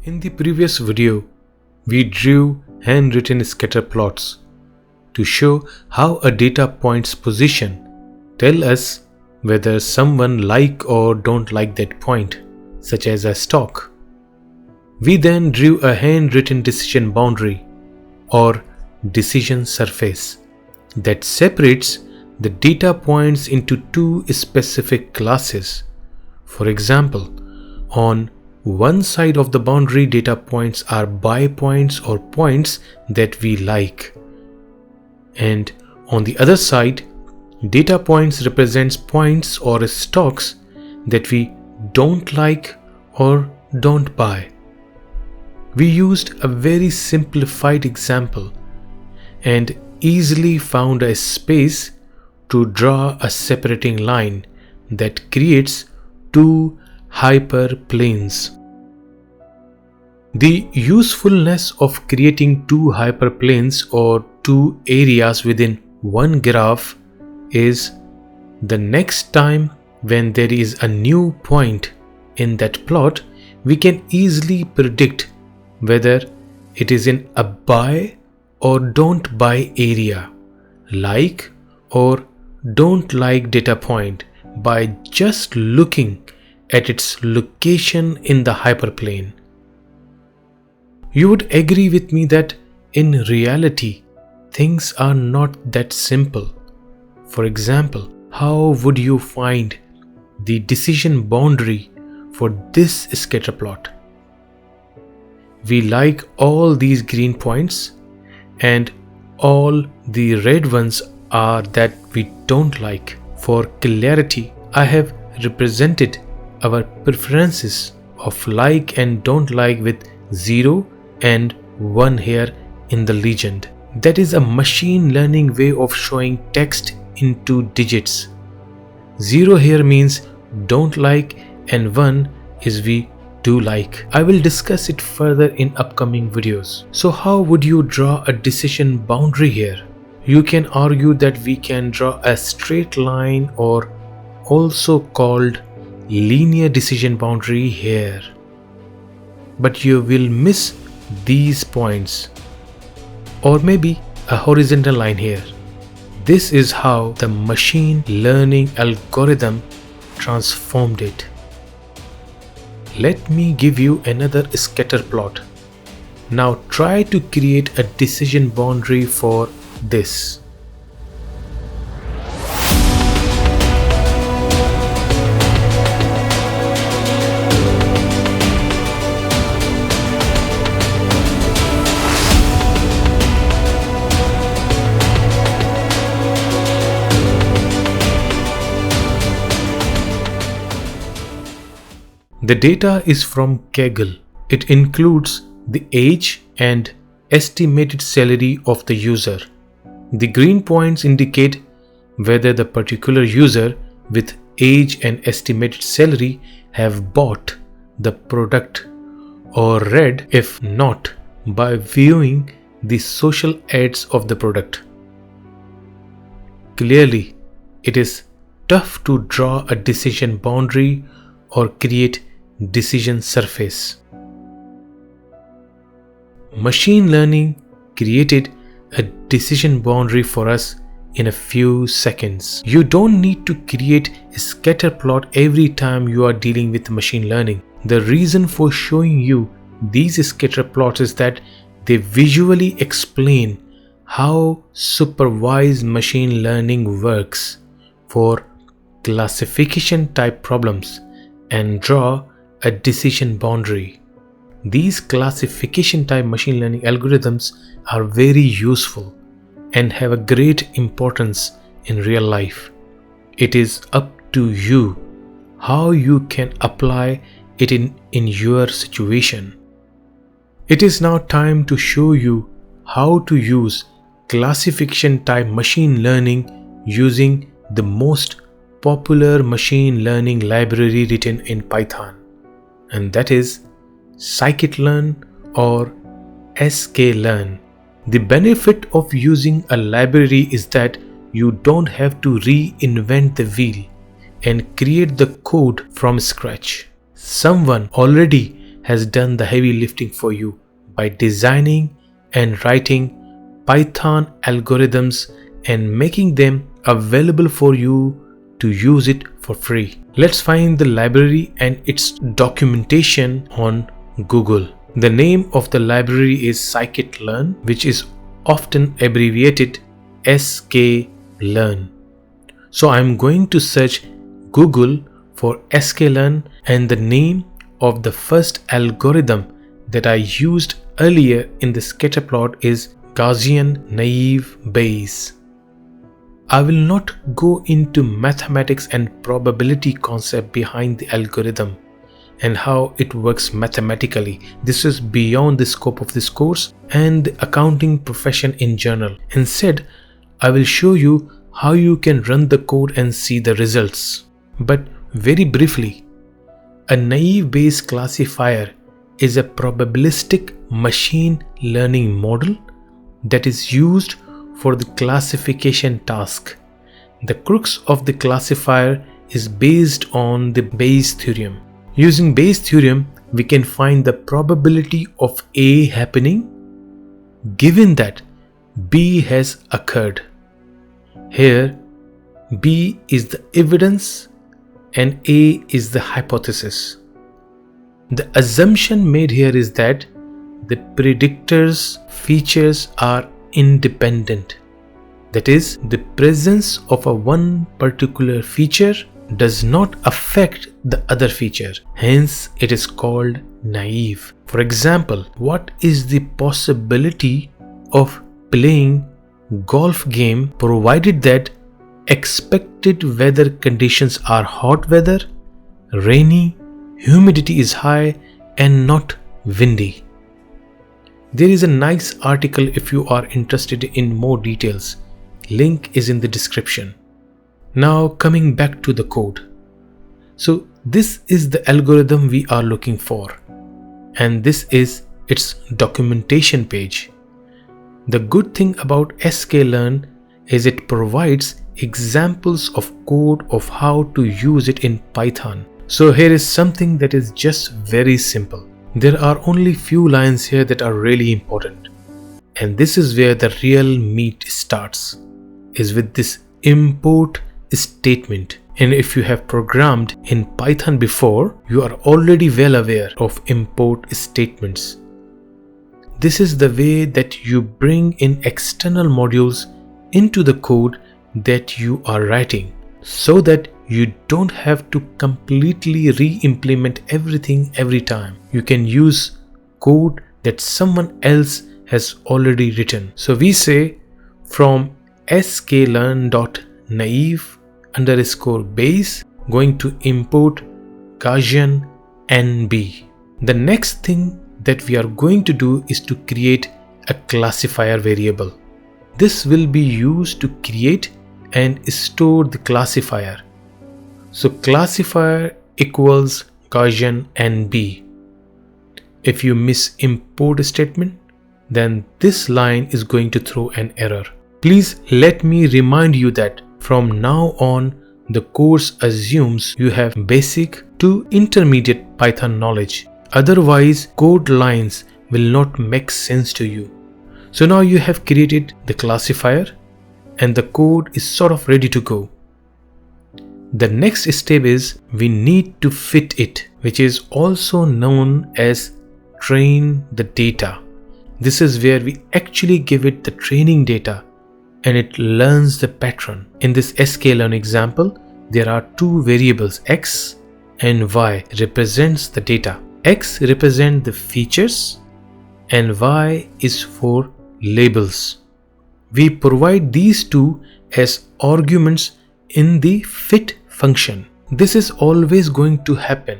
In the previous video, we drew handwritten scatter plots to show how a data point's position tell us whether someone like or don't like that point, such as a stock. We then drew a handwritten decision boundary or decision surface that separates the data points into two specific classes. For example, on one side of the boundary, data points are buy points or points that we like, and on the other side, data points represents points or stocks that we don't like or don't buy. We used a very simplified example and easily found a space to draw a separating line that creates two hyperplanes. The usefulness of creating two hyperplanes or two areas within one graph is the next time when there is a new point in that plot, we can easily predict whether it is in a buy or don't buy area, like or don't like data point by just looking at its location in the hyperplane. You would agree with me that in reality, things are not that simple. For example, how would you find the decision boundary for this scatter plot? We like all these green points and all the red ones are that we don't like. For clarity, I have represented our preferences of like and don't like with 0 and 1 here in the legend. That is a machine learning way of showing text into digits. 0 here means don't like and 1 is we do like. I will discuss it further in upcoming videos. So how would you draw a decision boundary here? You can argue that we can draw a straight line or also called linear decision boundary here. But you will miss these points or maybe a horizontal line here. This is how the machine learning algorithm transformed it. Let me give you another scatter plot. Now try to create a decision boundary for this. The data is from Kaggle. It includes the age and estimated salary of the user. The green points indicate whether the particular user with age and estimated salary have bought the product, or red if not, by viewing the social ads of the product. Clearly, it is tough to draw a decision boundary or create decision surface. Machine learning created a decision boundary for us in a few seconds. You don't need to create a scatter plot every time you are dealing with machine learning. The reason for showing you these scatter plots is that they visually explain how supervised machine learning works for classification type problems and draw a decision boundary. These classification type machine learning algorithms are very useful and have a great importance in real life. It is up to you how you can apply it in your situation. It is now time to show you how to use classification type machine learning using the most popular machine learning library written in Python, and that is Scikit-learn or Sklearn. The benefit of using a library is that you don't have to reinvent the wheel and create the code from scratch. Someone already has done the heavy lifting for you by designing and writing Python algorithms and making them available for you to use it for free. Let's find the library and its documentation on Google. The name of the library is Scikit-learn, which is often abbreviated Scikit-learn. So I'm going to search Google for Scikit-learn, and the name of the first algorithm that I used earlier in the scatterplot is Gaussian naive Bayes. I will not go into mathematics and probability concept behind the algorithm and how it works mathematically. This is beyond the scope of this course and the accounting profession in general. Instead, I will show you how you can run the code and see the results. But very briefly, a naive Bayes classifier is a probabilistic machine learning model that is used for the classification task. The crux of the classifier is based on the Bayes theorem. Using Bayes theorem, we can find the probability of A happening given that B has occurred. Here, B is the evidence and A is the hypothesis. The assumption made here is that the predictor's features are independent. That is, the presence of one particular feature does not affect the other feature. Hence, it is called naive. For example, what is the possibility of playing golf game provided that expected weather conditions are hot weather, rainy, humidity is high and not windy? There is a nice article if you are interested in more details. Link is in the description. Now coming back to the code. So this is the algorithm we are looking for, and this is its documentation page. The good thing about Scikit-learn is it provides examples of code of how to use it in Python. So here is something that is just very simple. There are only few lines here that are really important. And this is where the real meat starts, is with this import statement. And if you have programmed in Python before, you are already well aware of import statements. This is the way that you bring in external modules into the code that you are writing, so that you don't have to completely re-implement everything every time. You can use code that someone else has already written. So we say from scikit-learn.naive_Bayes going to import Gaussian NB. The next thing that we are going to do is to create a classifier variable. This will be used to create and store the classifier. So classifier equals Gaussian NB. If you miss import statement, then this line is going to throw an error. Please let me remind you that from now on, the course assumes you have basic to intermediate Python knowledge. Otherwise, code lines will not make sense to you. So now you have created the classifier and the code is sort of ready to go. The next step is we need to fit it, which is also known as train the data. This is where we actually give it the training data and it learns the pattern. In this Scikit-learn example, there are two variables, x and y represents the data. X represents the features and y is for labels. We provide these two as arguments in the fit function. This is always going to happen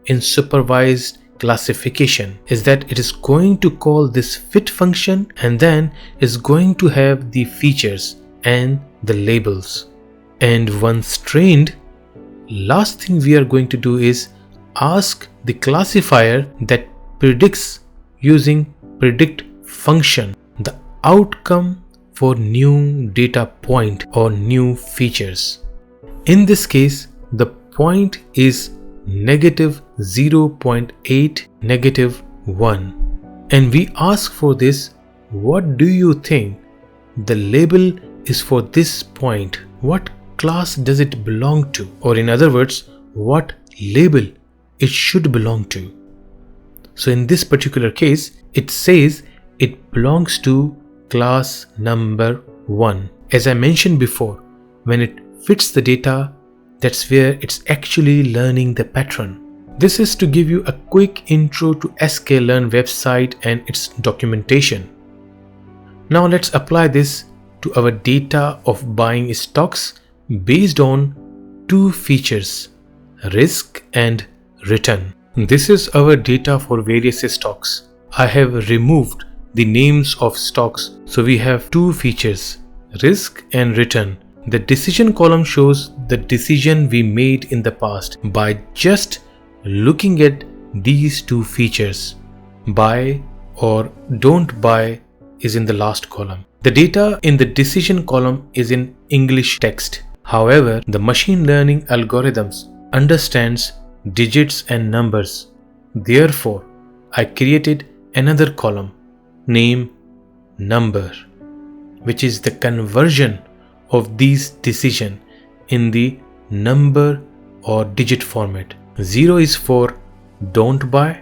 in supervised classification, is that it is going to call this fit function and then is going to have the features and the labels. And once trained, last thing we are going to do is ask the classifier that predicts using predict function the outcome for new data point or new features. In this case, the point is 0.8 -1. And we ask for this, what do you think the label is for this point? What class does it belong to? Or in other words, what label it should belong to? So in this particular case, it says it belongs to class number 1. As I mentioned before, when it fits the data, that's where it's actually learning the pattern. This is to give you a quick intro to Scikit-learn website and its documentation. Now let's apply this to our data of buying stocks based on two features, risk and return. This is our data for various stocks. I have removed the names of stocks, so we have two features, risk and return. The decision column shows the decision we made in the past by just looking at these two features. Buy or don't buy is in the last column. The data in the decision column is in English text. However, the machine learning algorithms understands digits and numbers. Therefore, I created another column, name, number, which is the conversion of these decision in the number or digit format. 0 is for don't buy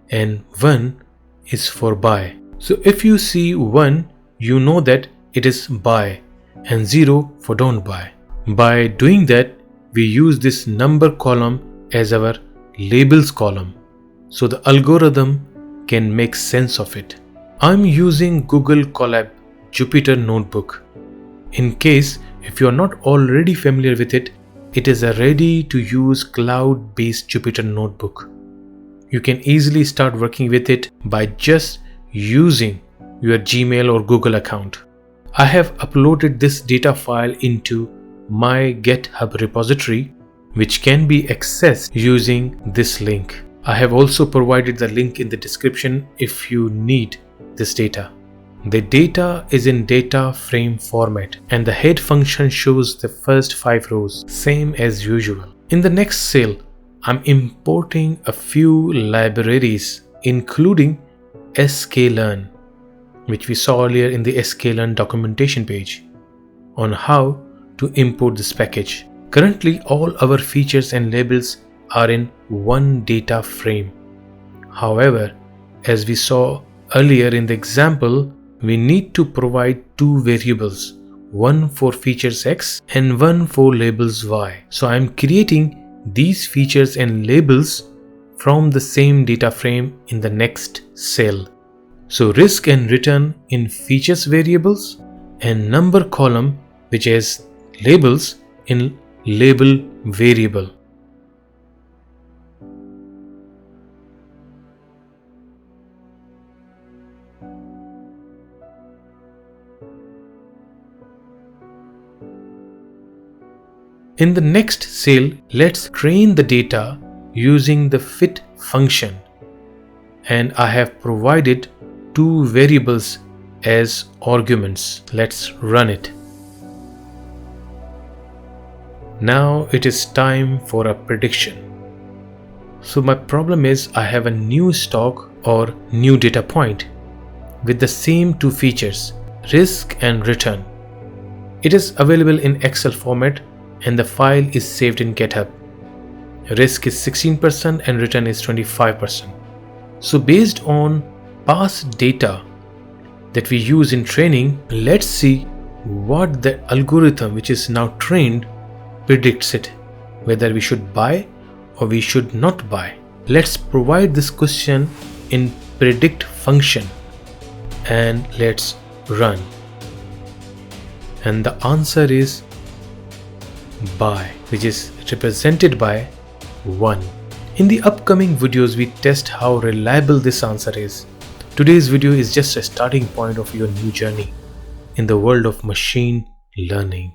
and 1 is for buy. So if you see 1, you know that it is buy and 0 for don't buy. By doing that, we use this number column as our labels column, so the algorithm can make sense of it. I'm using Google Colab Jupyter Notebook. In case if you are not already familiar with it, it is a ready-to-use cloud-based Jupyter Notebook. You can easily start working with it by just using your Gmail or Google account. I have uploaded this data file into my GitHub repository, which can be accessed using this link. I have also provided the link in the description if you need this data. The data is in data frame format and the head function shows the first 5 rows, same as usual. In the next cell, I'm importing a few libraries including Scikit-learn, which we saw earlier in the Scikit-learn documentation page on how to import this package. Currently, all our features and labels are in one data frame. However, as we saw earlier in the example, we need to provide two variables, one for features X and one for labels Y. So I'm creating these features and labels from the same data frame in the next cell. So risk and return in features variables and number column, which has labels, in label variable. In the next cell, let's train the data using the fit function, and I have provided two variables as arguments. Let's run it. Now it is time for a prediction. So my problem is I have a new stock or new data point with the same two features, risk and return. It is available in Excel format and the file is saved in GitHub. Risk is 16% and return is 25%. So based on past data that we use in training, let's see what the algorithm which is now trained predicts it, whether we should buy or we should not buy. Let's provide this question in predict function and let's run. And the answer is buy, which is represented by 1. In the upcoming videos, we test how reliable this answer is. Today's video is just a starting point of your new journey in the world of machine learning.